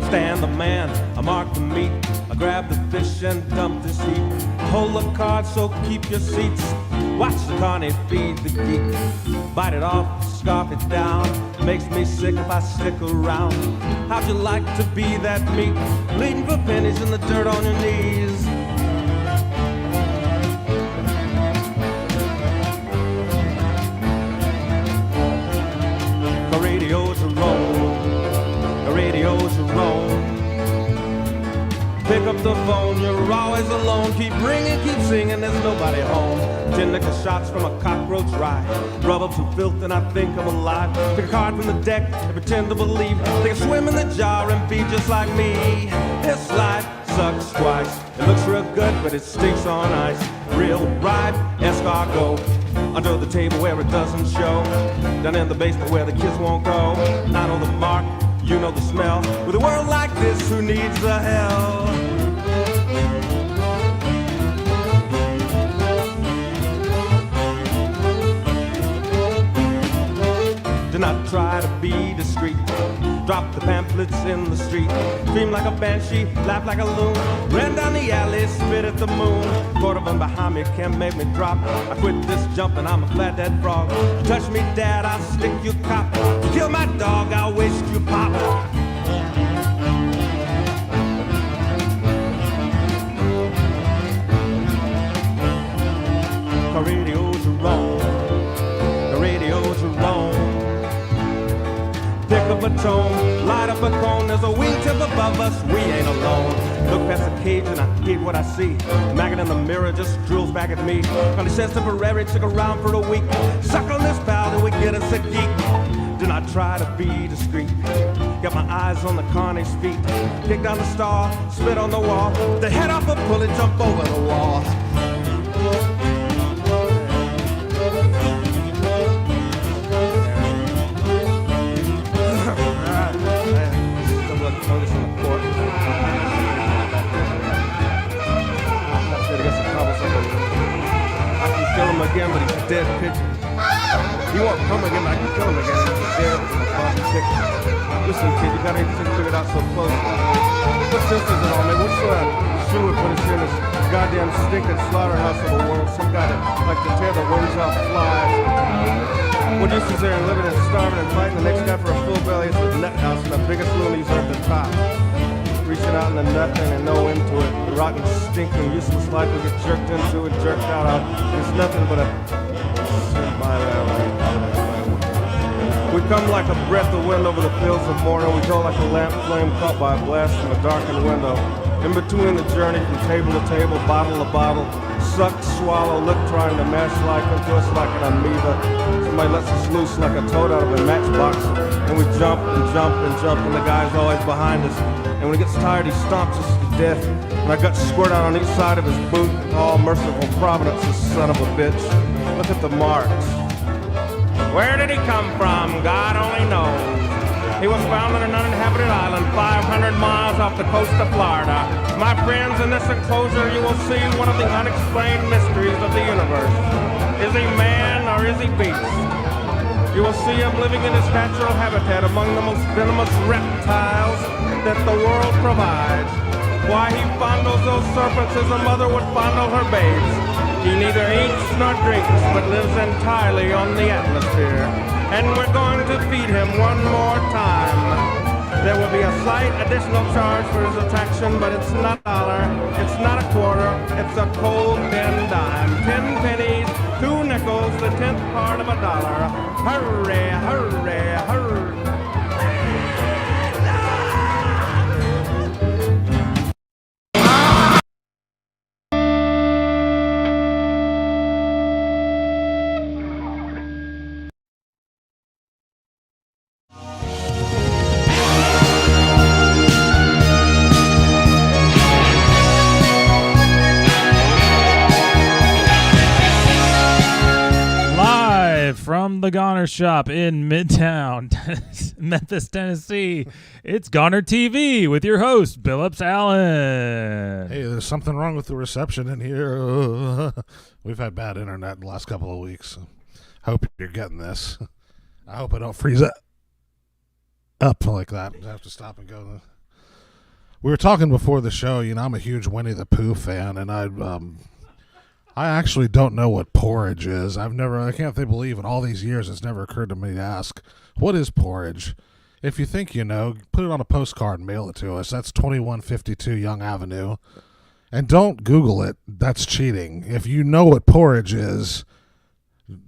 stand the man, I mark the meat, I grab the fish and dump the sheep. hold the card, so keep your seats. Watch the carny feed the geek. Bite it off, scarf it down. Makes me sick if I stick around. How'd you like to be that meek? Bleeding for pennies in the dirt on your knees. The radio's a roam. The radio's a roam. Pick up the phone, you're always alone. Keep ringing, keep singing, there's nobody home. 10 nickel shots from a cockroach ride. Rub up some filth and I think I'm alive. Pick a card from the deck and pretend to believe. Take a swim in the jar and be just like me. This life sucks twice. It looks real good, but it stinks on ice. Real ride, escargot. Under the table where it doesn't show. Down in the basement where the kids won't go. I know the mark, you know the smell. With a world like this, who needs the hell? Do not try to be discreet. Drop the pamphlets in the street. Scream like a banshee, laugh like a loon. Ran down the alley, spit at the moon. Quarter of them behind me can't make me drop. I quit this jumping, I'm a flat-dead frog. You touch me, dad, I'll stick you cop. You kill my dog, I'll waste you pop. The radio's wrong. The radio's wrong. Pick up a tone, light up a cone. There's a wingtip above us, we ain't alone. Look past the cage and I hate what I see. Maggot in the mirror just drills back at me. Connie says temporary, took around for a week. Suck on this pal and we get us a geek. Do not try to be discreet. Got my eyes on the Connie's feet. Kick down the star, spit on the wall. The head off a pulley, jump over the wall. Notice in the court. I can kill him again, but he's a dead pigeon. He won't come again, but I can kill him again. He's dead in a body chicken. Listen, kid, you got anything figured out so close? What sense is it all, man? What sort of shoe would put us here in this goddamn stinking slaughterhouse of a world? Some guy that like to tear the wings off flies. What use is there in living and starving and fighting the next guy for a full belly? It's a nut house and the biggest loonies are at the top. Reaching out into nothing and no into it. The rotten, stinking, useless life we get jerked into and jerked out of. It's nothing but a... We come like a breath of wind over the fields of morning. We go like a lamp flame caught by a blast from a darkened window. In between the journey from table to table, bottle to bottle, suck, swallow, lick, trying to mash life into us like an amoeba. Somebody lets us loose like a toad out of a matchbox, and we jump and jump and jump, and the guy's always behind us. And when he gets tired, he stomps us to death, and our guts squirt out on each side of his boot. All merciful providence, this son of a bitch. Look at the marks. Where did he come from? God only knows. He was found on an uninhabited island 500 miles off the coast of Florida. My friends, in this enclosure you will see one of the unexplained mysteries of the universe. Is he man or is he beast? You will see him living in his natural habitat among the most venomous reptiles that the world provides. Why he fondles those serpents as a mother would fondle her babes. He neither eats nor drinks, but lives entirely on the atmosphere. And we're going to feed him one more time. There will be a slight additional charge for his attraction, but it's not a dollar, it's not a quarter, it's a cold 10 dime. 10 pennies, 2 nickels, the 10th part of a dollar. Hurry, hurry, hurry. From the Goner Shop in Midtown, Memphis, Tennessee, it's GonerTV with your host, Billups Allen. Hey, there's something wrong with the reception in here. We've had bad internet in the last couple of weeks. Hope you're getting this. I hope I don't freeze up like that. I have to stop and go. We were talking before the show. You know, I'm a huge Winnie the Pooh fan, and I actually don't know what porridge is. I can't believe in all these years it's never occurred to me to ask, what is porridge? If you think you know, put it on a postcard and mail it to us. That's 2152 Young Avenue. And don't Google it. That's cheating. If you know what porridge is,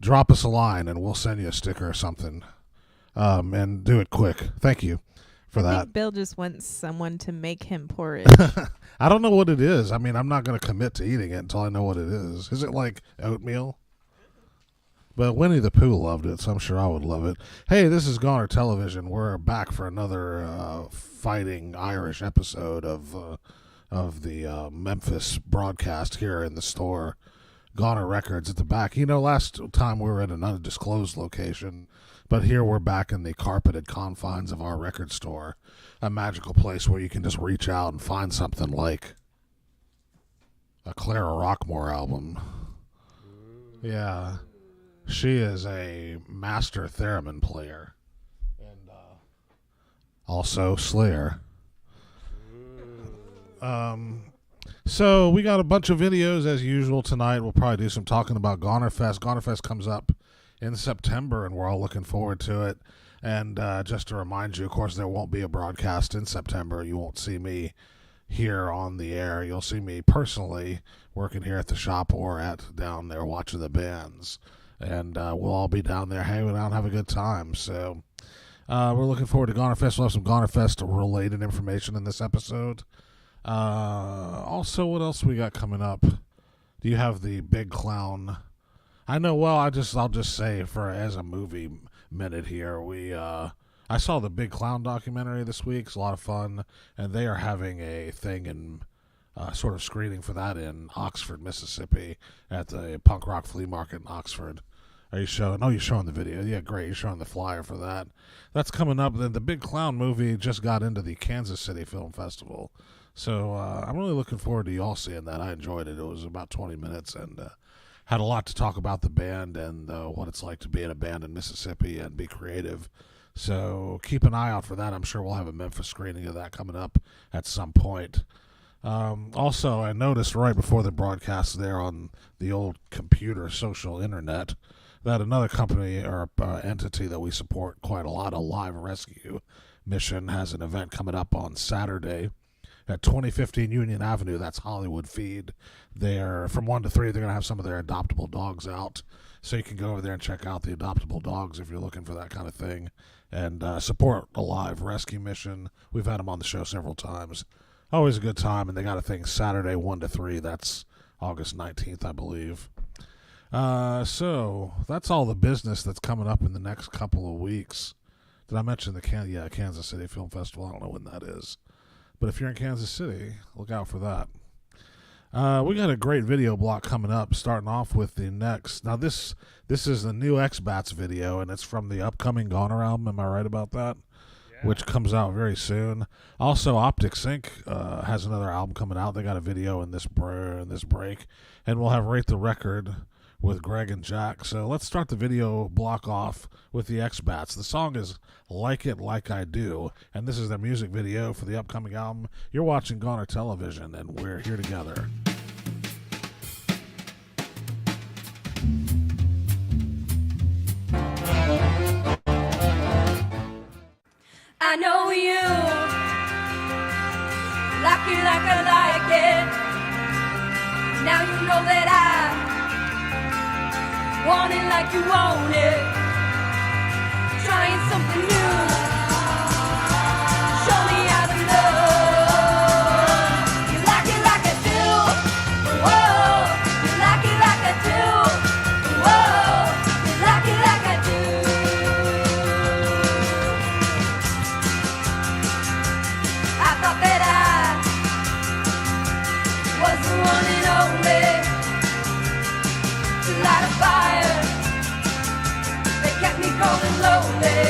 drop us a line and we'll send you a sticker or something. And do it quick. Thank you for I that. think Bill just wants someone to make him porridge. I don't know what it is. I mean, I'm not going to commit to eating it until I know what it is. Is it like oatmeal? But Winnie the Pooh loved it, so I'm sure I would love it. Hey, this is Goner Television. We're back for another fighting Irish episode of the Memphis broadcast here in the store. Goner Records at the back. You know, last time we were in an undisclosed location, but here we're back in the carpeted confines of our record store. A magical place where you can just reach out and find something like a Clara Rockmore album. Yeah. She is a master theremin player. And also Slayer. So we got a bunch of videos as usual tonight. We'll probably do some talking about Gonerfest. Gonerfest comes up in September, and we're all looking forward to it. And just to remind you, of course, there won't be a broadcast in September. You won't see me here on the air. You'll see me personally working here at the shop or down there watching the bands. And we'll all be down there hanging out and have a good time. So we're looking forward to Gonerfest. We'll have some Gonerfest-related information in this episode. Also, what else we got coming up? Do you have the Big Clown? I know. Well, I'll just say as a movie minute here, I saw the Big Clown documentary this week. It's a lot of fun, and they are having a thing in sort of screening for that in Oxford, Mississippi, at the punk rock flea market in Oxford. Are you showing? Oh, you're showing the video. Yeah, great. You're showing the flyer for that. That's coming up. Then the Big Clown movie just got into the Kansas City Film Festival. So I'm really looking forward to you all seeing that. I enjoyed it. It was about 20 minutes and had a lot to talk about the band and what it's like to be in a band in Mississippi and be creative. So keep an eye out for that. I'm sure we'll have a Memphis screening of that coming up at some point. Also, I noticed right before the broadcast there on the old computer social internet that another company or entity that we support quite a lot, a live rescue mission, has an event coming up on Saturday at 2015 Union Avenue. That's Hollywood Feed. They're from 1 to 3. They're going to have some of their adoptable dogs out, so you can go over there and check out the adoptable dogs if you're looking for that kind of thing, and support a live rescue mission. We've had them on the show several times. Always a good time, and they got a thing Saturday 1 to 3. That's August 19th, I believe. So that's all the business that's coming up in the next couple of weeks. Did I mention the Kansas City Film Festival? I don't know when that is. But if you're in Kansas City, look out for that. We got a great video block coming up, starting off with the next. Now, this is the new X-Bats video, and it's from the upcoming Goner album. Am I right about that? Yeah. Which comes out very soon. Also, Optic Sync has another album coming out. They got a video in this break. And we'll have Rate the Record with Greg and Jack. So let's start the video block off with the X-Bats. The song is Like It Like I Do, and this is their music video for the upcoming album. You're watching Goner Television, and we're here together. I know you like it like I like it. Now you know that I want it like you want it. Trying something new. Show me how to love. You like it like I do. Whoa. You like it like I do. Whoa. You like it like I do. I thought that I was the one and only to light a fire that kept me going lonely.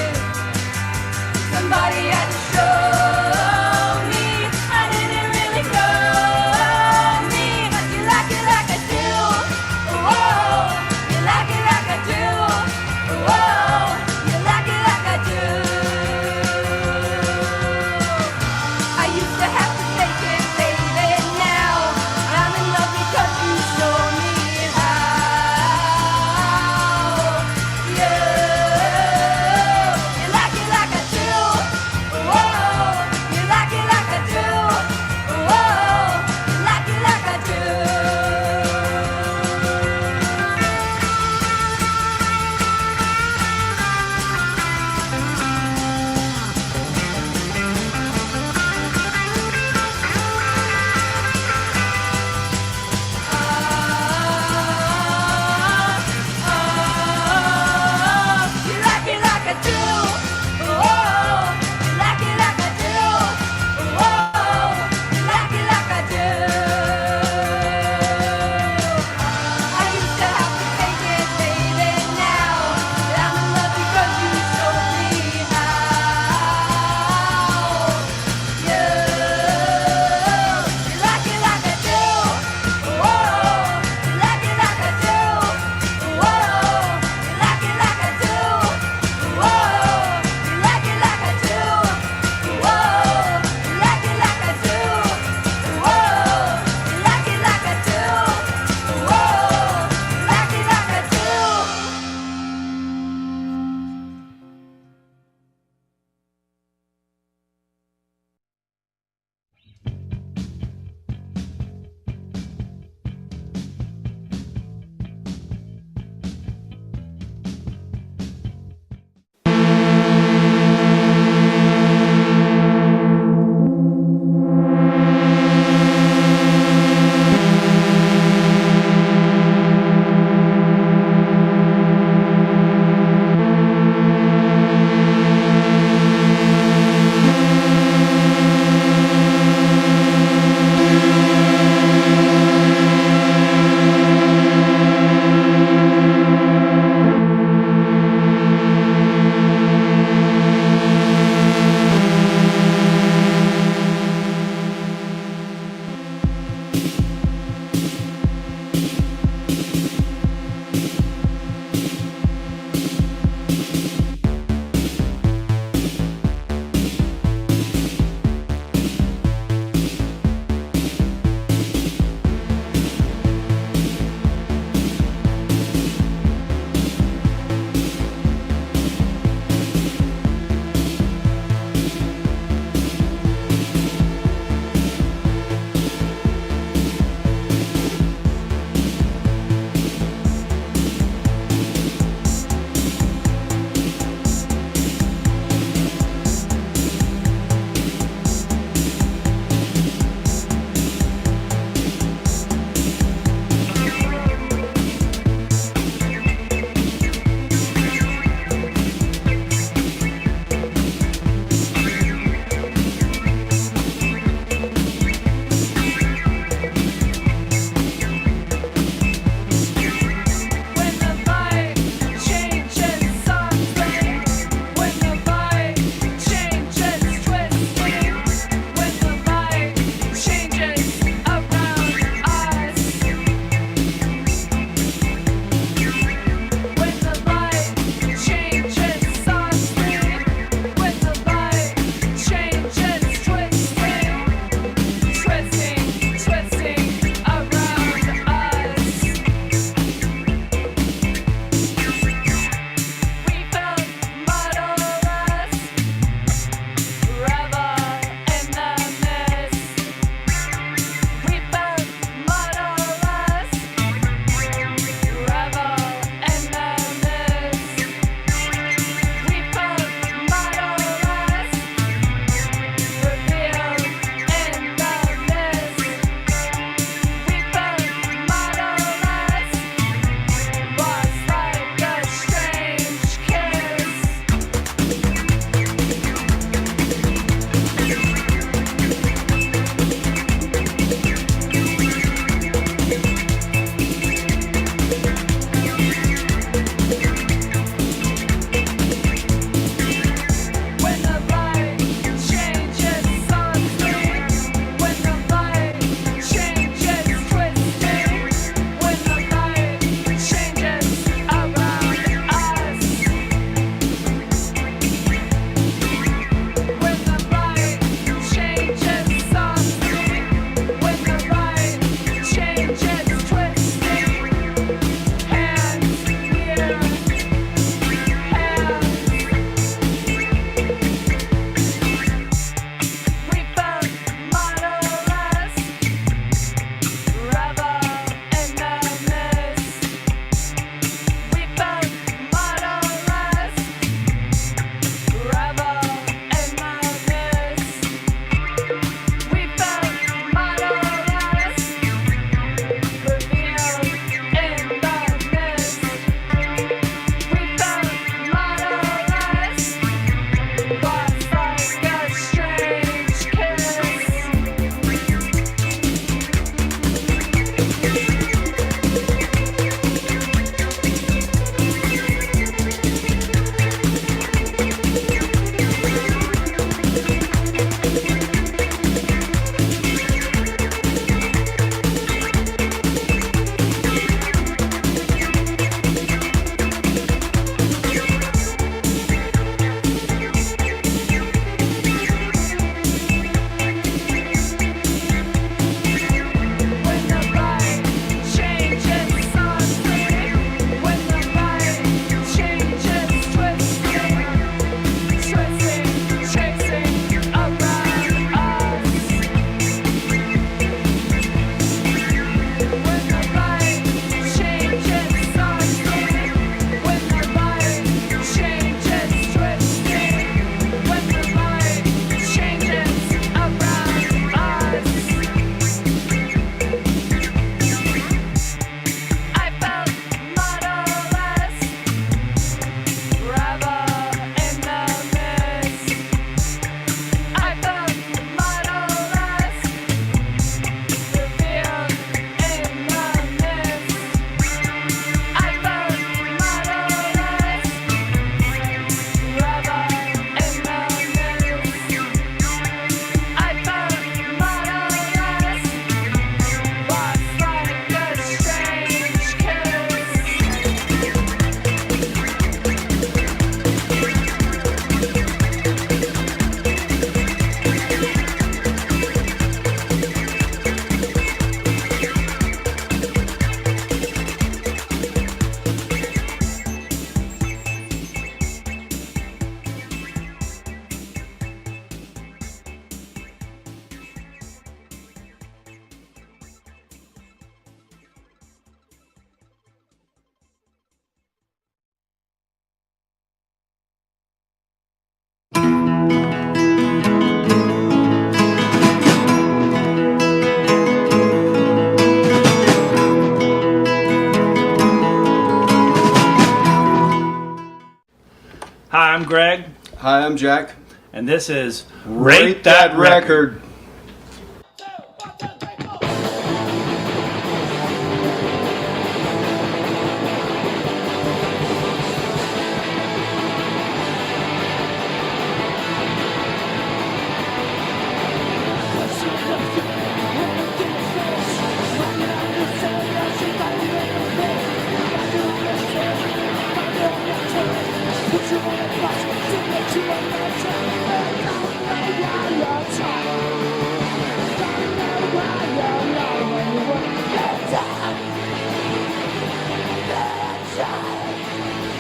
I'm Greg, Hi, I'm Jack. and this is Rate That Record.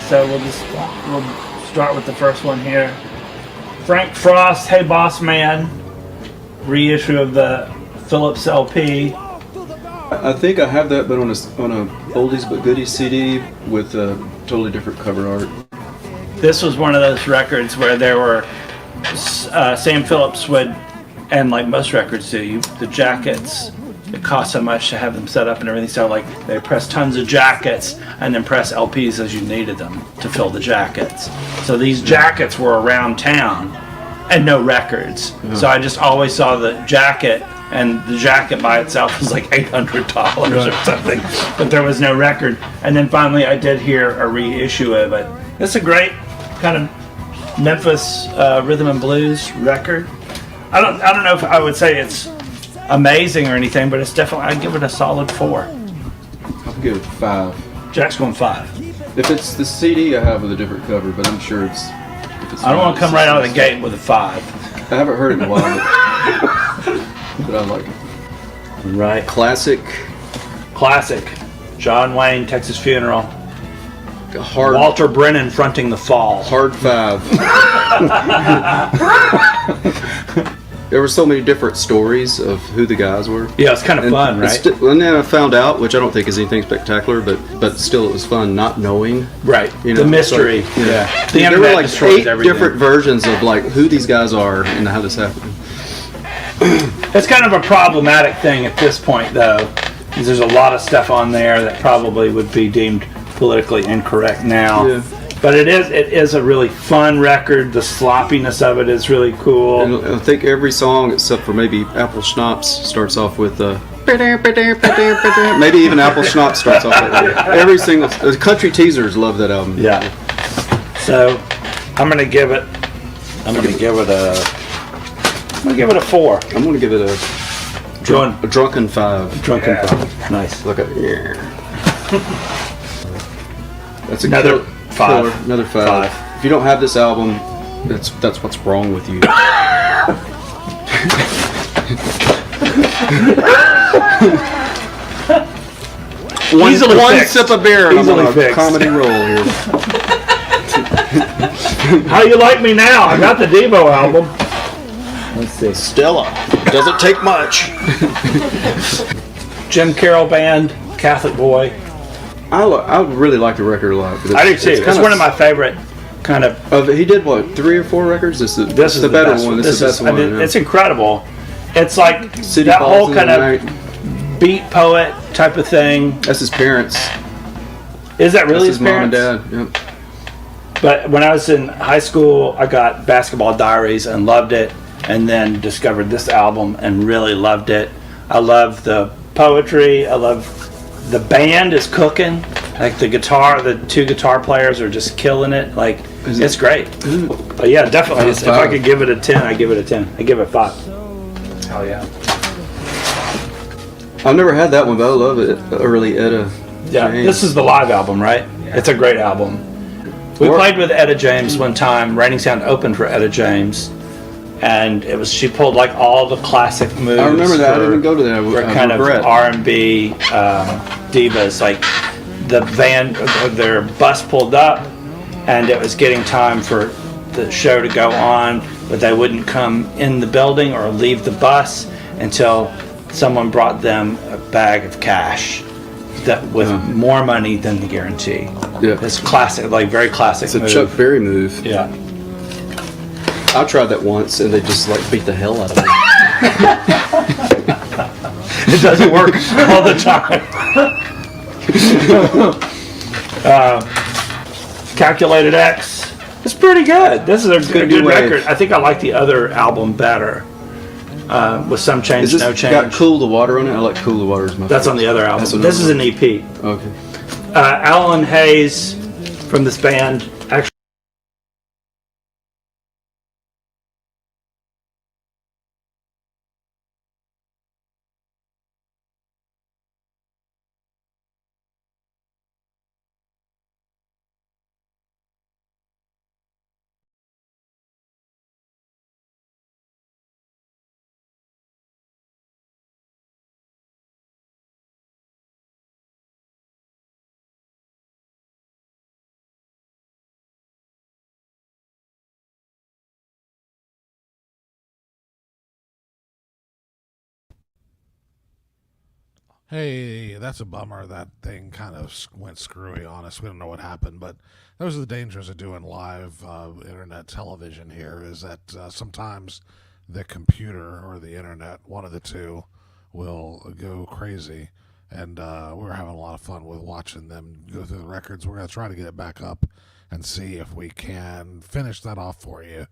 So we'll start with the first one here. Frank Frost, Hey Boss Man, reissue of the Philips LP. I think I have that, but on a oldies but goodies CD with a totally different cover art. This was one of those records where there were Sam Phillips would, and like most records do, the jackets. It cost so much to have them set up and everything, so like they press tons of jackets and then press LPs as you needed them to fill the jackets. So these jackets were around town and no records. So I just always saw the jacket, and the jacket by itself was like $800 or something, but there was no record. And then finally I did hear a reissue of it. It's a great kind of Memphis rhythm and blues record. I don't know if I would say it's amazing or anything, but it's definitely, I'd give it a solid 4. I'll give it 5. Jack's going 5. If it's the CD I have with a different cover, but I'm sure it's. I don't want to come right out of the gate with a 5. I haven't heard it in a while, but I like it. Right. Classic. John Wayne, Texas Funeral. Hard. Walter Brennan fronting The Fall. Hard 5. There were so many different stories of who the guys were. Yeah, it's kind of fun, right? And then I found out, which I don't think is anything spectacular, but still it was fun not knowing. Right. You know, the mystery. Like, yeah. The There internet were like destroys 8 everything. different versions of like who these guys are and how this happened. It's kind of a problematic thing at this point, though, because there's a lot of stuff on there that probably would be deemed politically incorrect now. Yeah. But it is a really fun record. The sloppiness of it is really cool. And I think every song, except for maybe Apple Schnapps, starts off with maybe even Apple Schnapps starts off with every single. The country teasers love that album. Yeah. So I'm gonna give it a 4. I'm gonna give it a drunken 5. Drunken 5. Nice. Look at that's Another killer. 5. Another 5. If you don't have this album, that's what's wrong with you. one fixed. sip of beer and I'm Easily on a fixed. comedy roll here. How you like me now? I got the Devo album. Let's see. Stella. Doesn't take much. Jim Carroll Band, Catholic Boy. I really like the record a lot. But I do too. It's one of my favorite kind of. He did what, 3 or 4 records? This is the better one. This is the best one. Yeah. It's incredible. It's like City that Falls whole in kind the of Night. beat poet type of thing. That's his parents. Is that really That's his mom and parents? dad. Yep. But when I was in high school, I got Basketball Diaries and loved it, and then discovered this album and really loved it. I love the poetry. I love the band is cooking. Like the 2 guitar players are just killing it. Like it's great. But yeah, definitely. If I could give it a 10, I give it a 10. I give it 5. Hell yeah. I've never had that one, but I love it. Early Etta. Yeah, James. this is the live album, right? It's a great album. We played with Etta James one time. Raining Sound opened for Etta James, and she pulled like all the classic moves. I remember that. I didn't go to that. For kind of R&B divas. Like their bus pulled up, and it was getting time for the show to go on, but they wouldn't come in the building or leave the bus until someone brought them a bag of cash that with more money than the guarantee. Yeah. It's classic, like very classic. It's a move. Chuck Berry move. Yeah. I tried that once, and they just like beat the hell out of me. It doesn't work all the time. Calculated X. It's pretty good. This is a Could be good wave. record. I think I like the other album better. With some change, Is this no got change. Cool the Water on it? I like Cool the Water. Is my That's on favorite. the other album. That's on This is another an EP. one. Okay. Alan Hayes from this band actually. Hey, that's a bummer. That thing kind of went screwy on us. We don't know what happened, but those are the dangers of doing live internet television here, is that sometimes the computer or the internet, one of the two, will go crazy. And we're having a lot of fun with watching them go through the records. We're going to try to get it back up and see if we can finish that off for you.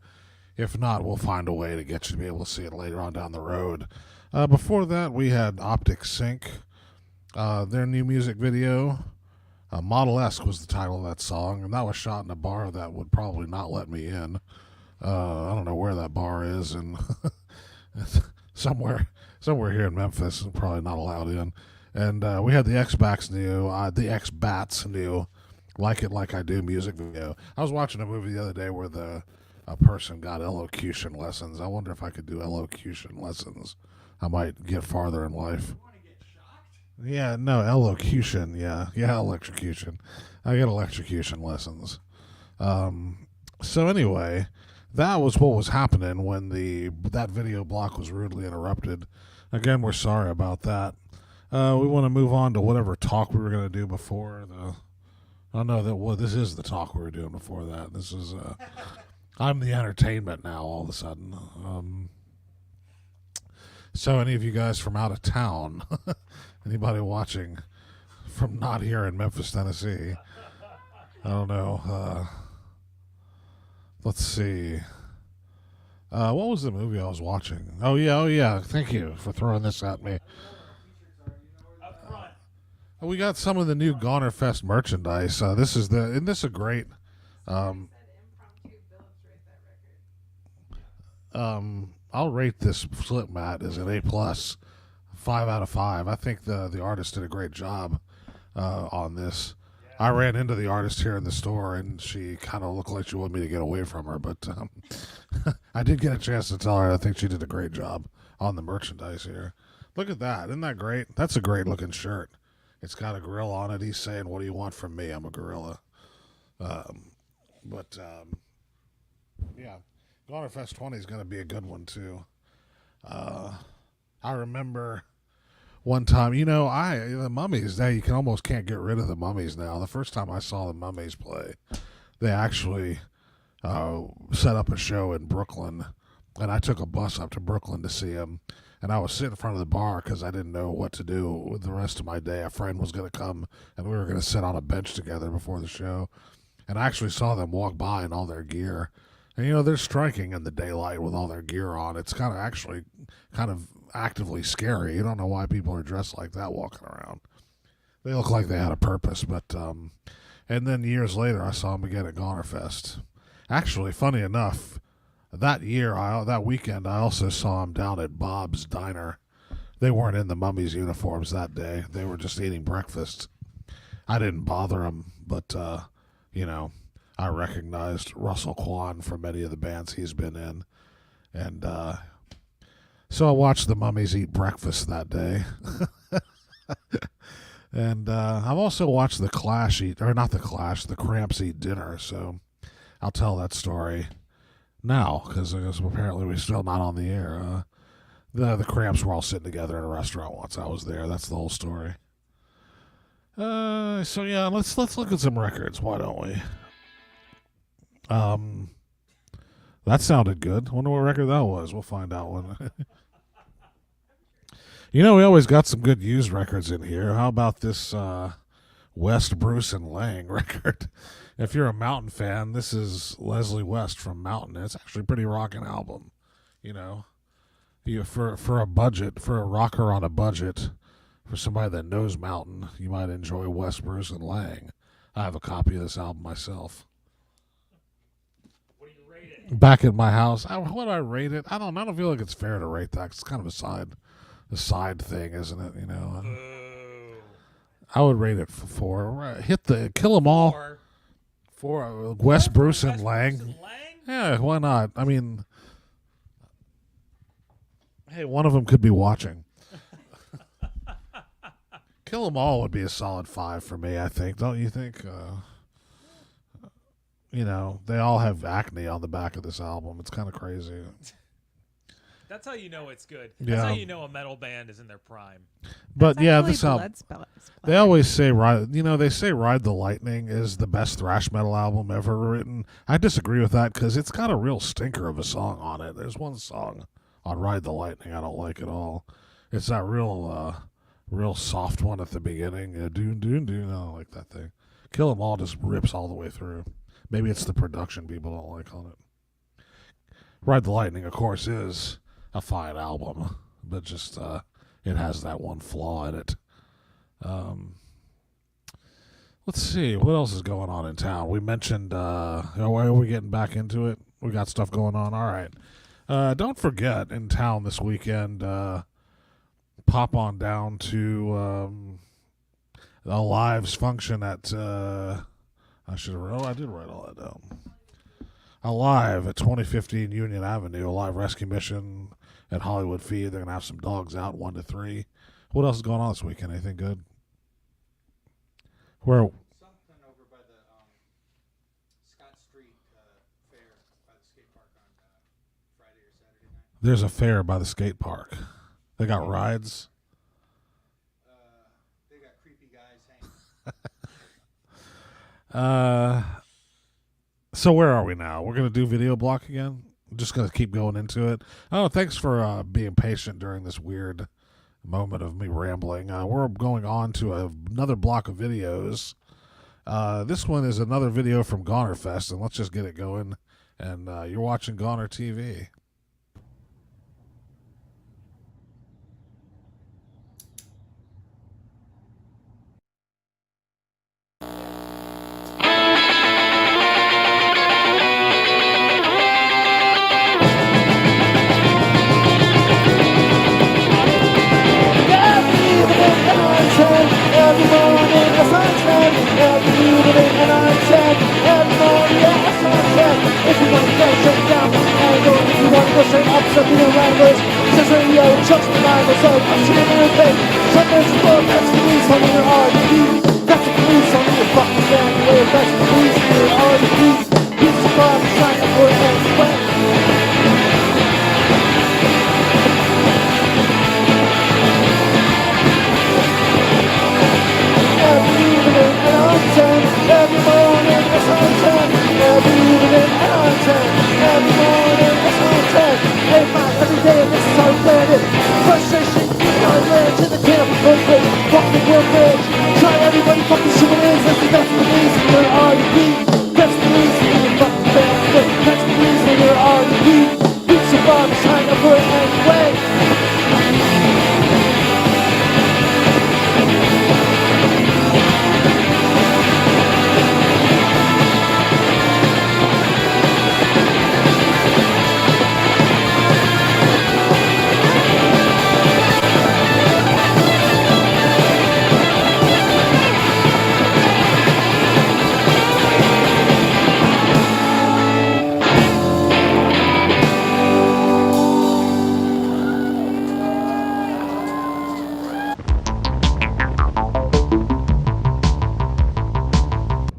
If not, we'll find a way to get you to be able to see it later on down the road. Before that, we had Optic Sync. Their new music video, Model-esque was the title of that song, and that was shot in a bar that would probably not let me in. I don't know where that bar is, and somewhere here in Memphis, probably not allowed in. And we had the X-Bats new Like It Like I Do music video. I was watching a movie the other day where a person got elocution lessons. I wonder if I could do elocution lessons. I might get farther in life. Yeah, no, elocution, yeah, electrocution. I get electrocution lessons. So anyway, that was what was happening when that video block was rudely interrupted. Again, we're sorry about that. We want to move on to whatever talk we were going to do before the... Oh, no, this is the talk we were doing before that. This is... I'm the entertainment now, all of a sudden. So any of you guys from out of town... Anybody watching from not here in Memphis, Tennessee? I don't know. Let's see. What was the movie I was watching? Oh yeah. Thank you for throwing this at me. We got some of the new Gonerfest merchandise. Isn't this a great? I'll rate this slip mat as an A+. 5 out of 5. I think the artist did a great job on this. I ran into the artist here in the store, and she kind of looked like she wanted me to get away from her, but I did get a chance to tell her I think she did a great job on the merchandise here. Look at that. Isn't that great? That's a great-looking shirt. It's got a gorilla on it. He's saying, "What do you want from me? I'm a gorilla." Yeah, Gonerfest 20 is going to be a good one, too. I remember one time, the Mummies, now you almost can't get rid of the Mummies now. The first time I saw the Mummies play, they actually set up a show in Brooklyn, and I took a bus up to Brooklyn to see them, and I was sitting in front of the bar because I didn't know what to do with the rest of my day. A friend was going to come, and we were going to sit on a bench together before the show, and I actually saw them walk by in all their gear. And, they're striking in the daylight with all their gear on. It's kind of actively scary. You don't know why people are dressed like that walking around. They look like they had a purpose. But and then years later, I saw them again at Gonerfest. Actually, funny enough, that weekend, I also saw them down at Bob's Diner. They weren't in the Mummies uniforms that day. They were just eating breakfast. I didn't bother them, but I recognized Russell Kwan from many of the bands he's been in. And so I watched the Mummies eat breakfast that day. And I've also watched the Cramps eat dinner. So I'll tell that story now, because apparently we're still not on the air. The Cramps were all sitting together in a restaurant once I was there. That's the whole story. So yeah, let's look at some records. Why don't we? That sounded good. Wonder what record that was. We'll find out one. We always got some good used records in here. How about this West, Bruce, and Lang record. If you're a Mountain fan, this is Leslie West from Mountain. It's actually a pretty rocking album. You know, for a budget, for a rocker on a budget, for somebody that knows Mountain, you might enjoy West, Bruce, and Lang. I have a copy of this album myself. What do you rate it? Back at my house, what do I rate it? I don't feel like it's fair to rate that. It's kind of a side thing, isn't it? You know, I would rate it for 4. Kill 'em all. 4. West, Bruce, and Lang. Yeah, why not? I mean, hey, one of them could be watching. Kill 'em all would be a solid 5 for me, I think. Don't you think? You know, they all have acne on the back of this album. It's kind of crazy. That's how you know it's good. Yeah. That's how you know a metal band is in their prime. But That's yeah, actually this album. blood They always say they say Ride the Lightning is the best thrash metal album ever written. I disagree with that because it's got a real stinker of a song on it. There's one song on Ride the Lightning I don't like at all. It's that real soft one at the beginning. Doon doon doon. I don't like that thing. Kill 'Em All just rips all the way through. Maybe it's the production people don't like on it. Ride the Lightning, of course, is a fine album, but just it has that one flaw in it. Let's see what else is going on in town. We mentioned are we getting back into it? We got stuff going on. All right. Don't forget, in town this weekend, pop on down to a Lives function at I did write all that down. Alive at 2015 Union Avenue, a live rescue mission at Hollywood Feed. They're going to have some dogs out 1 to 3. What else is going on this weekend? Anything good? Where? Something over by the Scott Street fair by the skate park on Friday or Saturday night. There's a fair by the skate park. They got rides. They got creepy guys hanging. So where are we now? We're going to do video block again? Just going to keep going into it. Oh, thanks for being patient during this weird moment of me rambling. We're going on to another block of videos. This one is another video from Gonerfest, and let's just get it going. And you're watching GonerTV. Every morning a sunset, every evening an onset, every morning a sunset. If you want to get shut down from the angle, if you want to go straight up, something in Wranglers, says radio, chucks the Bible, so I'm sitting in your face. Something's full, that's the police on your RDB. That's the police on your fucking family, way that's the police on your RDB. Piece of car, sign up for it anyway. Every evening and onset, every morning a sunset. Every evening and onset, every morning a sunset. Hey man, every day this is our planet. Frustration, in our land to the camp, footprint, fucking world bridge. Try everybody fucking see what it is, that's the reason you're RDB. That's the reason you're fucking family. That's the reason you're RDB. Beats of bomb, sign up for it anyway.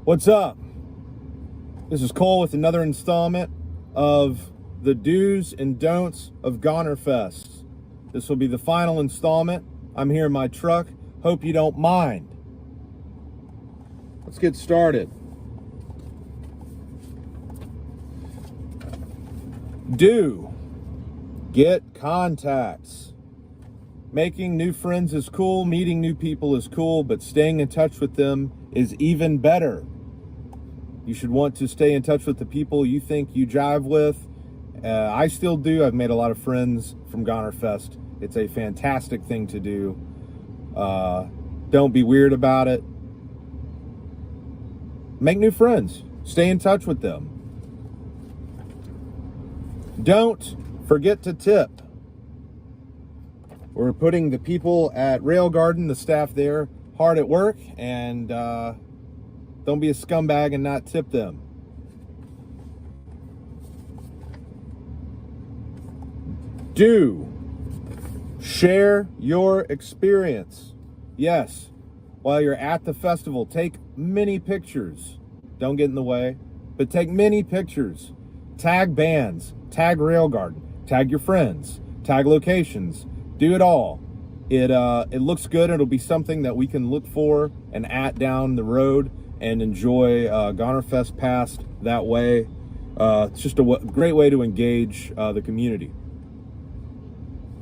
What's up? This is Cole with another installment of the do's and don'ts of Gonerfest. This will be the final installment. I'm here in my truck. Hope you don't mind. Let's get started. Do. Get contacts. Making new friends is cool, meeting new people is cool, but staying in touch with them is even better. You should want to stay in touch with the people you think you jive with. I still do. I've made a lot of friends from Gonerfest. It's a fantastic thing to do. Don't be weird about it. Make new friends. Stay in touch with them. Don't forget to tip. We're putting the people at Rail Garden, the staff there, hard at work, and don't be a scumbag and not tip them. Do share your experience. Yes, while you're at the festival, take many pictures. Don't get in the way, but take many pictures. Tag bands, tag Rail Garden, tag your friends, tag locations. Do it all. It looks good. It'll be something that we can look for and at down the road and enjoy Gonerfest past that way. It's just a great way to engage the community.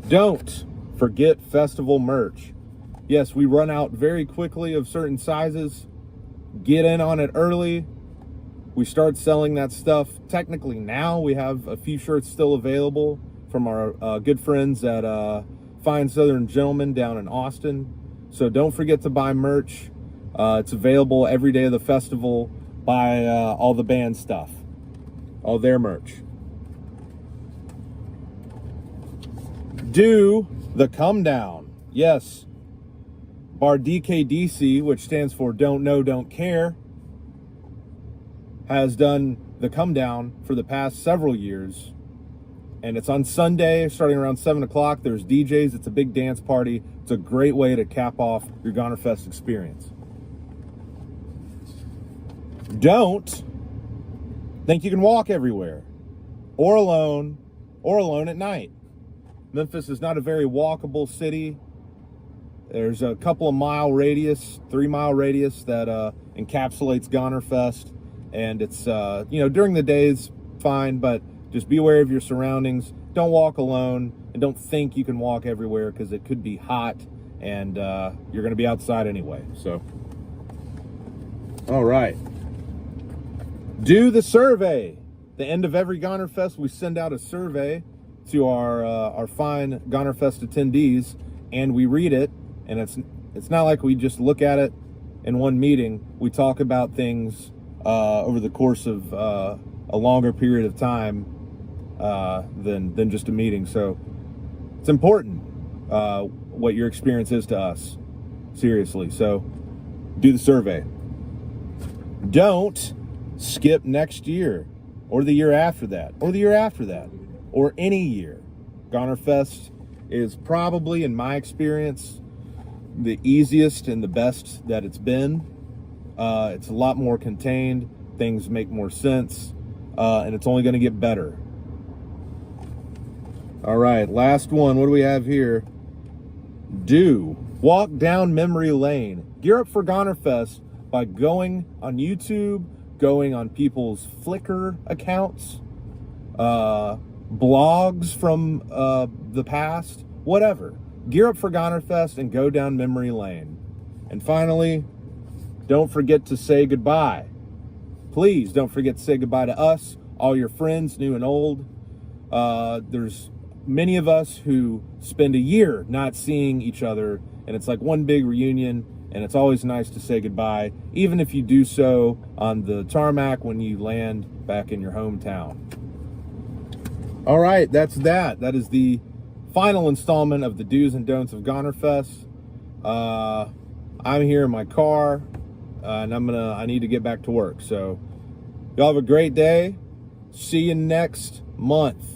Don't forget festival merch. Yes, we run out very quickly of certain sizes. Get in on it early. We start selling that stuff technically now. We have a few shirts still available from our good friends at Fine Southern Gentlemen down in Austin. So don't forget to buy merch. It's available every day of the festival. Buy all the band stuff, all their merch. Do the come down. Yes, Bar DKDC, which stands for Don't Know, Don't Care, has done the come down for the past several years. And it's on Sunday, starting around 7 o'clock. There's DJs. It's a big dance party. It's a great way to cap off your Gonerfest experience. Don't think you can walk everywhere, or alone at night. Memphis is not a very walkable city. There's a couple of mile radius, 3 mile radius that encapsulates Gonerfest. And it's, during the day is fine, but just be aware of your surroundings. Don't walk alone, and don't think you can walk everywhere because it could be hot and you're going to be outside anyway. So, all right. Do the survey. The end of every Gonerfest, we send out a survey to our fine Gonerfest attendees, and we read it. And it's not like we just look at it in one meeting. We talk about things over the course of a longer period of time than just a meeting. So it's important what your experience is to us. Seriously. So do the survey. Don't skip next year or the year after that or the year after that or any year. Gonerfest is probably, in my experience, the easiest and the best that it's been. It's a lot more contained. Things make more sense. And it's only going to get better. All right, last one. What do we have here? Do walk down memory lane. Gear up for Gonerfest by going on YouTube, going on people's Flickr accounts, blogs from the past, whatever. Gear up for Gonerfest and go down memory lane. And finally, don't forget to say goodbye. Please don't forget to say goodbye to us, all your friends, new and old. There's many of us who spend a year not seeing each other, and it's like one big reunion, and it's always nice to say goodbye, even if you do so on the tarmac when you land back in your hometown. All right, that's that. That is the final installment of the do's and don'ts of Gonerfest. I'm here in my car, and I need to get back to work. So y'all have a great day. See you next month.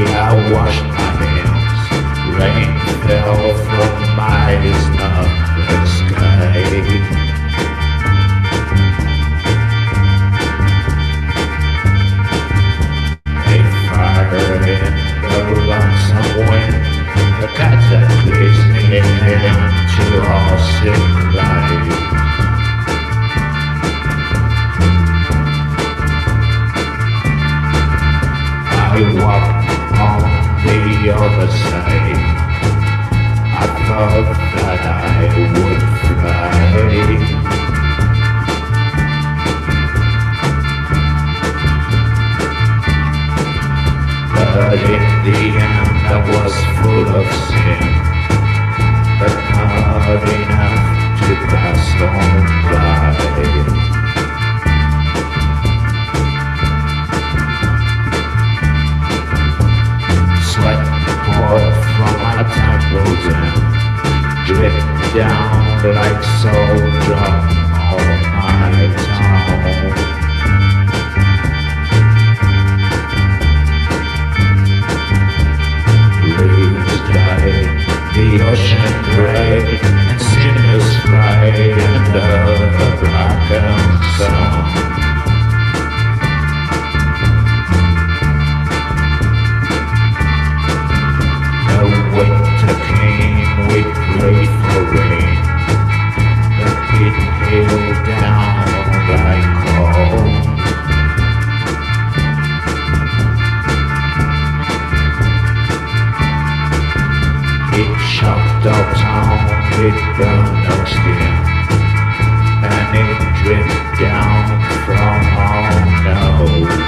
I washed my hands. Rain fell from my eyes, not the sky. In the lungs of wind, the cataclysmic end to all sick life. I walked on the other side. I thought that I would fly. But in the end I was full of sin, but not enough to pass on by. Sweat poured from my temples and dripped down like salt drop on my tongue. The ocean gray and sinners fly under the blackened sun. The winter came, we prayed for rain, but it hailed down like cold. It chopped up town, it burned our skin, and it dripped down from our nose.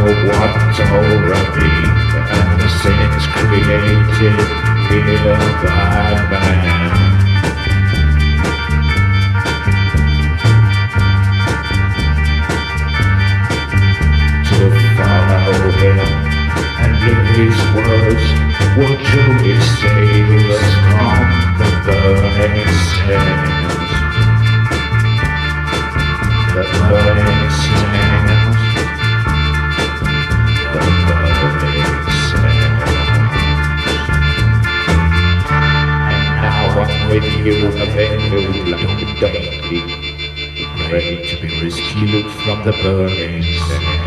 What's already and the sins created here by man. To follow him and live his words will truly save us from the burning sands. The burning sands. With you, a venue like a baby, ready to be rescued from the burning sands.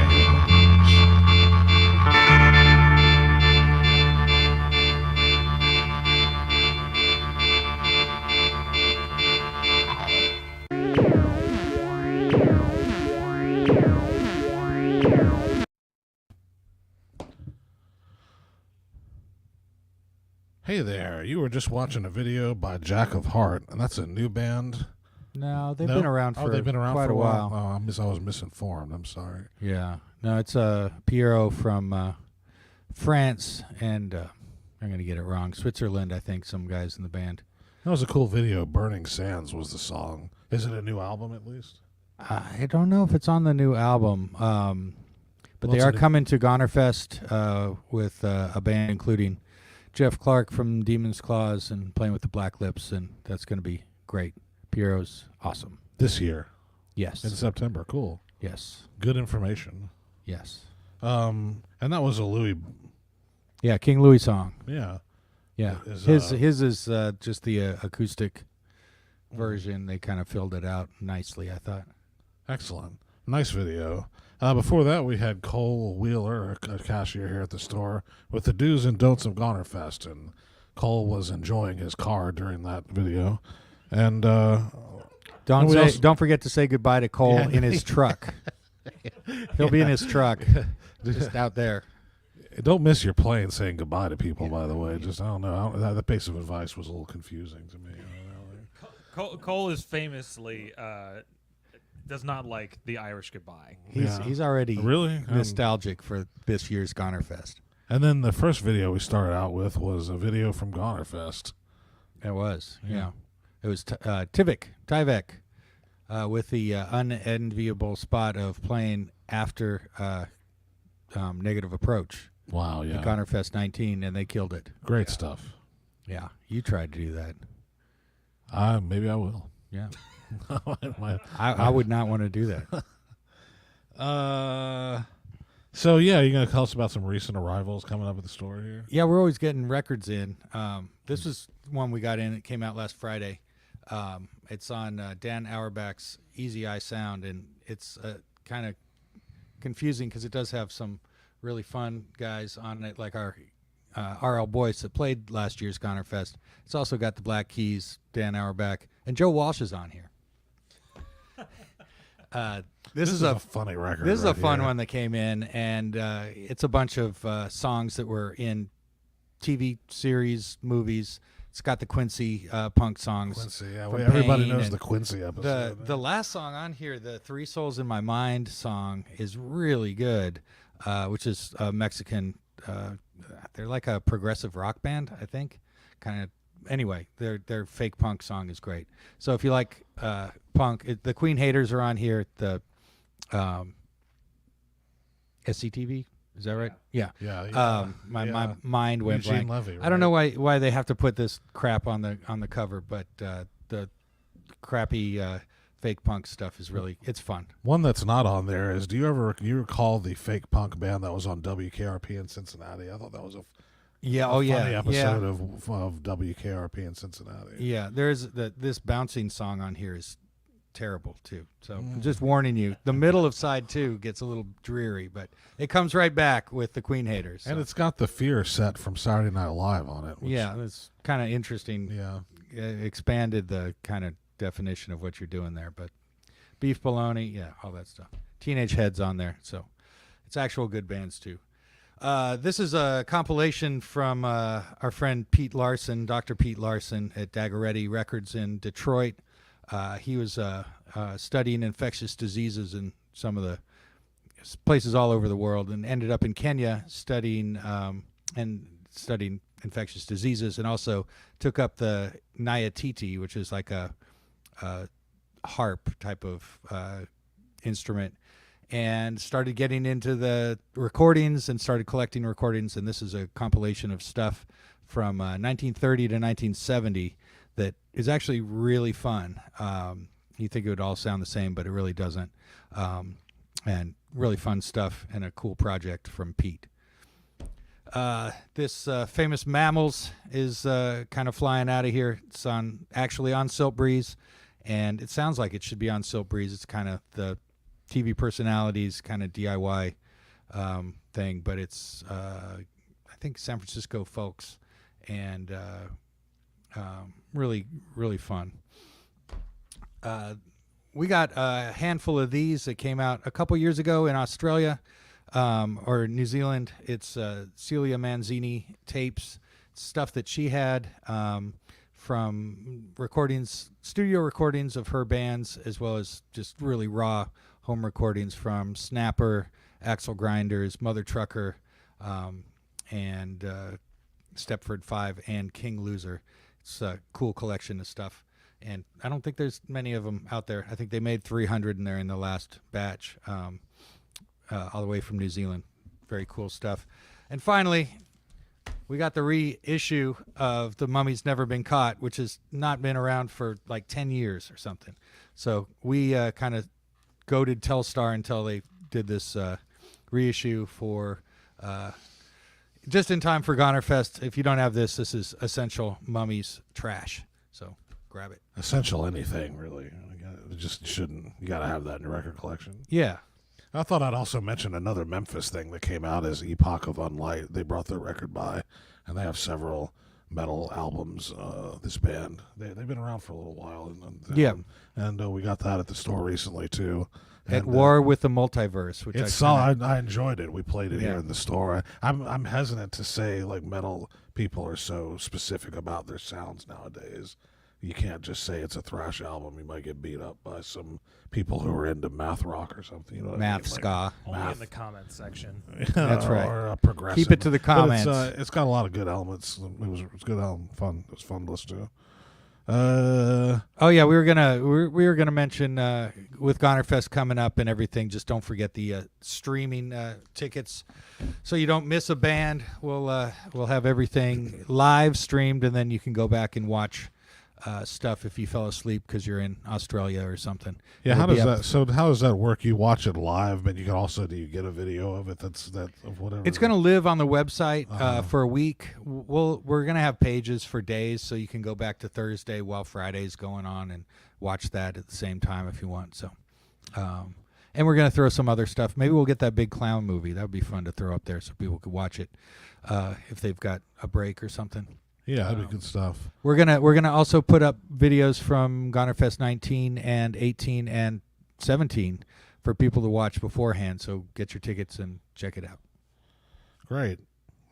Hey there, you were just watching a video by Jack of Heart, and that's a new band. No, they've been around for they've been around quite for a while. Oh, I was misinformed. I'm sorry. Yeah. No, it's Pierrot from France, and I'm going to get it wrong. Switzerland, I think, some guys in the band. That was a cool video. Burning Sands was the song. Is it a new album at least? I don't know if it's on the new album, but they are coming to Gonerfest with a band including Jeff Clark from Demon's Claws and playing with the Black Lips, and that's going to be great. Pierrot's awesome. This year? Yes. In September. Cool. Yes. Good information. Yes. And that was a Louis. Yeah, King Louis song. Yeah. Yeah. His is just the acoustic version. They kind of filled it out nicely, I thought. Excellent. Nice video. Before that, we had Cole Wheeler, a cashier here at the store, with the do's and don'ts of Gonerfest, and Cole was enjoying his car during that video. And don't forget to say goodbye to Cole in his truck. He'll be in his truck, just out there. Don't miss your plane saying goodbye to people, by the way. Just, I don't know. That piece of advice was a little confusing to me. Cole is famously does not like the Irish goodbye. He's already really nostalgic for this year's Gonerfest. And then the first video we started out with was a video from Gonerfest. It was, yeah. It was Tivek, with the unenviable spot of playing after Negative Approach. Wow, yeah. At Gonerfest 19, and they killed it. Great stuff. Yeah, you tried to do that. Maybe I will. Yeah. I would not want to do that. So, yeah, you're going to tell us about some recent arrivals coming up at the store here? Yeah, we're always getting records in. This was one we got in. It came out last Friday. It's on Dan Auerbach's Easy Eye Sound, and it's kind of confusing because it does have some really fun guys on it, like our R.L. Boyce that played last year's Gonerfest. It's also got the Black Keys, Dan Auerbach, and Joe Walsh is on here. This is a funny record. This is a fun one that came in, and it's a bunch of songs that were in TV series, movies. It's got the Quincy punk songs. Quincy, yeah. Everybody knows the Quincy episode. The last song on here, the Three Souls in My Mind song, is really good, which is a Mexican. They're like a progressive rock band, I think. Kind of. Anyway, their fake punk song is great. So if you like punk, the Queen Haters are on here. The SCTV, is that right? Yeah. My mind went Eugene blank. Levy, right? I don't know why they have to put this crap on the cover, but the crappy fake punk stuff is it's fun. One that's not on there is, do you recall the fake punk band that was on WKRP in Cincinnati? I thought that was a funny episode of WKRP in Cincinnati. Yeah, there's this bouncing song on here is terrible too. So I'm just warning you, the middle of side 2 gets a little dreary, but it comes right back with the Queen Haters. So. And it's got the Fear set from Saturday Night Live on it. Yeah, it's kind of interesting. Yeah, expanded the kind of definition of what you're doing there, but Beef Bologna, yeah, all that stuff. Teenage Head's on there, so it's actual good bands too. This is a compilation from our friend Pete Larson, Dr. Pete Larson at Dagoretti Records in Detroit. He was studying infectious diseases in some of the places all over the world, and ended up in Kenya studying infectious diseases, and also took up the nyatiti, which is like a harp type of instrument, and started getting into the recordings and started collecting recordings. And this is a compilation of stuff from 1930 to 1970 that is actually really fun. You think it would all sound the same, but it really doesn't. And really fun stuff, and a cool project from Pete. This Famous Mammals is kind of flying out of here. It's actually on Silk Breeze, and it sounds like it should be on Silk Breeze. It's kind of the TV personalities kind of DIY thing, but it's I think San Francisco folks, and really, really fun. We got a handful of these that came out a couple years ago in Australia or New Zealand. It's Celia Manzini tapes, stuff that she had from studio recordings of her bands, as well as just really raw home recordings from Snapper, Axel Grinders, Mother Trucker, and Stepford 5 and King Loser. It's a cool collection of stuff, and I don't think there's many of them out there. I think they made 300 and they're in the last batch, all the way from New Zealand. Very cool stuff. And finally, we got the reissue of The Mummy's Never Been Caught, which has not been around for like 10 years or something. So we kind of goaded Telstar until they did this reissue for just in time for Gonerfest. If you don't have this is essential Mummies trash. So grab it. Essential anything, really. It just shouldn't. You got to have that in your record collection. Yeah. I thought I'd also mention another Memphis thing that came out as Epoch of Unlight. They brought their record by, and they have several metal albums. This band, they've been around for a little while, and we got that at the store recently too. At War with the Multiverse, which I enjoyed it. We played it here in the store. I'm hesitant to say like metal people are so specific about their sounds nowadays, you can't just say it's a thrash album. You might get beat up by some people who are into math rock or something. You know what I Math mean? ska. Only in the comments section. That's right. Or progressive. Keep it to the But comments. it's got a lot of good elements. It's good album. Fun. It was fun to listen to. Oh yeah, we were gonna mention with Gonerfest coming up and everything. Just don't forget the streaming tickets, so you don't miss a band. We'll have everything live streamed, and then you can go back and watch stuff if you fell asleep because you're in Australia or something. Yeah, It'll how be does up- that? So how does that work? You watch it live, but you can also do you get a video of it? That's of whatever. It's going to live on the website for a week. We're going to have pages for days, so you can go back to Thursday while Friday's going on and watch that at the same time if you want. So, and we're going to throw some other stuff. Maybe we'll get that big clown movie. That would be fun to throw up there so people could watch it if they've got a break or something. Yeah, that'd be good stuff. We're gonna also put up videos from Gonerfest 19 and 18 and 17 for people to watch beforehand. So get your tickets and check it out. Great.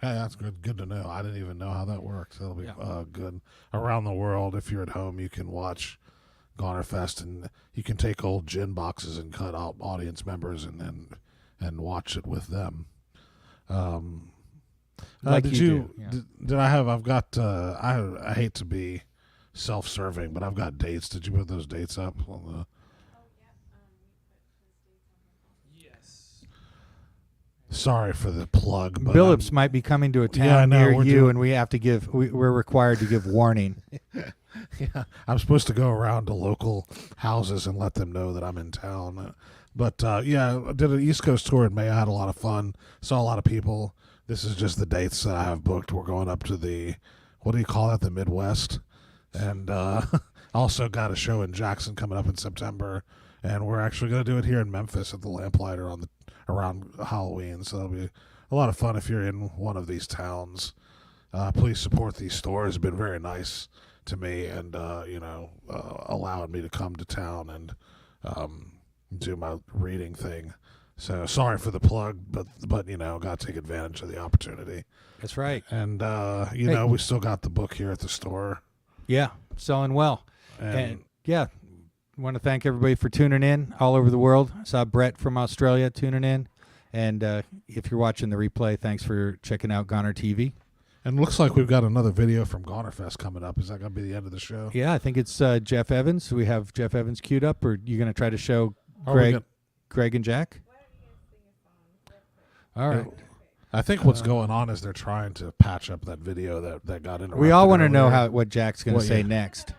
Yeah, that's good. Good to know. I didn't even know how that works. That'll be good. Around the world, if you're at home, you can watch Gonerfest, and you can take old gin boxes and cut out audience members and watch it with them. Like did you you? do, yeah. Did I have? I've got. I hate to be self-serving, but I've got dates. Did you put those dates up on the? Sorry for the plug, but Billups might be coming to a town Yeah, I know, near we're you, doing- and we have to give. We're required to give warning. Yeah, I'm supposed to go around to local houses and let them know that I'm in town. But yeah, I did an East Coast tour in May. I had a lot of fun. Saw a lot of people. This is just the dates that I have booked. We're going up to the, what do you call that, the Midwest. And also got a show in Jackson coming up in September. And we're actually going to do it here in Memphis at the Lamplighter around Halloween. So that'll be a lot of fun if you're in one of these towns. Please support these stores. It's been very nice to me and, allowing me to come to town and do my reading thing. So sorry for the plug, but got to take advantage of the opportunity. That's right. And, we still got the book here at the store. Yeah, selling well. And yeah, want to thank everybody for tuning in all over the world. I saw Brett from Australia tuning in. And if you're watching the replay, thanks for checking out GonerTV. And looks like we've got another video from Gonerfest coming up. Is that going to be the end of the show? Yeah, I think it's Jeff Evans. We have Jeff Evans queued up, or you going to try to show Greg and Jack? All right. I think what's going on is they're trying to patch up that video that got interrupted. We all want to know earlier. what Jack's going to say next.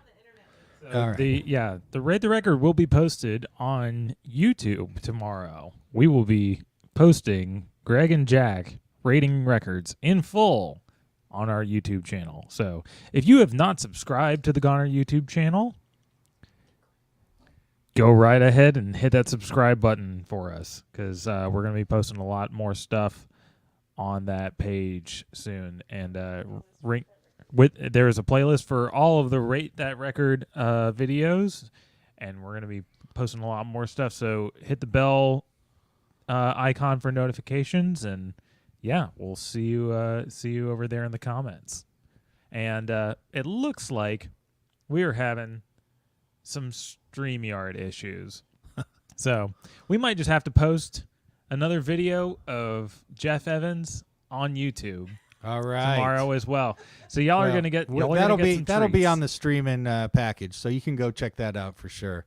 All right. The Rate the Record will be posted on YouTube tomorrow. We will be posting Greg and Jack rating records in full on our YouTube channel. So if you have not subscribed to the Goner YouTube channel, go right ahead and hit that subscribe button for us, because we're going to be posting a lot more stuff on that page soon. And there is a playlist for all of the Rate That Record videos, and we're going to be posting a lot more stuff. So hit the bell icon for notifications, and yeah, we'll see you over there in the comments. And it looks like we are having some StreamYard issues. So we might just have to post another video of Jeff Evans on YouTube. All right. Tomorrow as well. So y'all are going to get that'll be treats. on the streaming package, so you can go check that out for sure.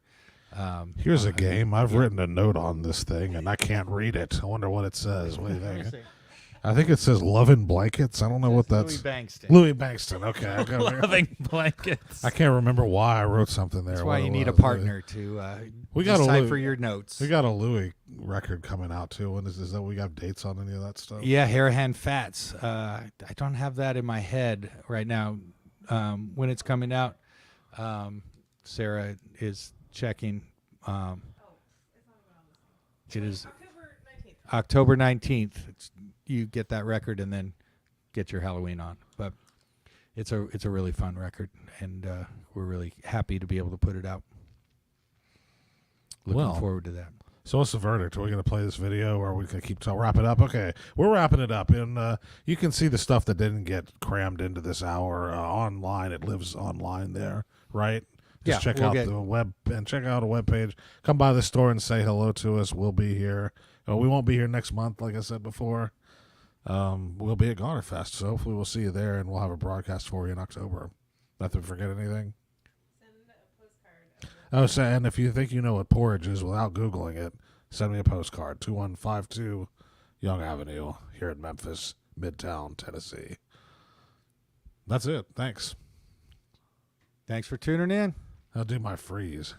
Here's a game. I've written a note on this thing, and I can't read it. I wonder what it says. What do you think? I think it says "Loving Blankets." I don't know what that's. Louis Bankston. Okay. I gotta Loving Blankets. I can't remember why I wrote something there. That's why what you it need a was. partner to We got a decipher Louis, your notes. We got a Louis record coming out too. When is that? We got dates on any of that stuff? Yeah, Harahan Fats. I don't have that in my head right now. When it's coming out, Sarah is checking. It is October 19th. You get that record and then get your Halloween on. But it's a really fun record, and we're really happy to be able to put it out. Looking forward to that. So what's the verdict? Are we going to play this video, or are we going to keep wrap it up? Okay, we're wrapping it up, and you can see the stuff that didn't get crammed into this hour online. It lives online there, right? Just check out the web and check out a webpage. Come by the store and say hello to us. We'll be here. We won't be here next month, like I said before. We'll be at Gonerfest, so hopefully we'll see you there, and we'll have a broadcast for you in October. Not to forget anything. Oh, so, and if you think you know what porridge is without Googling it, send me a postcard. 2152 Young Avenue here in Memphis, Midtown, Tennessee. That's it. Thanks. Thanks for tuning in. I'll do my freeze.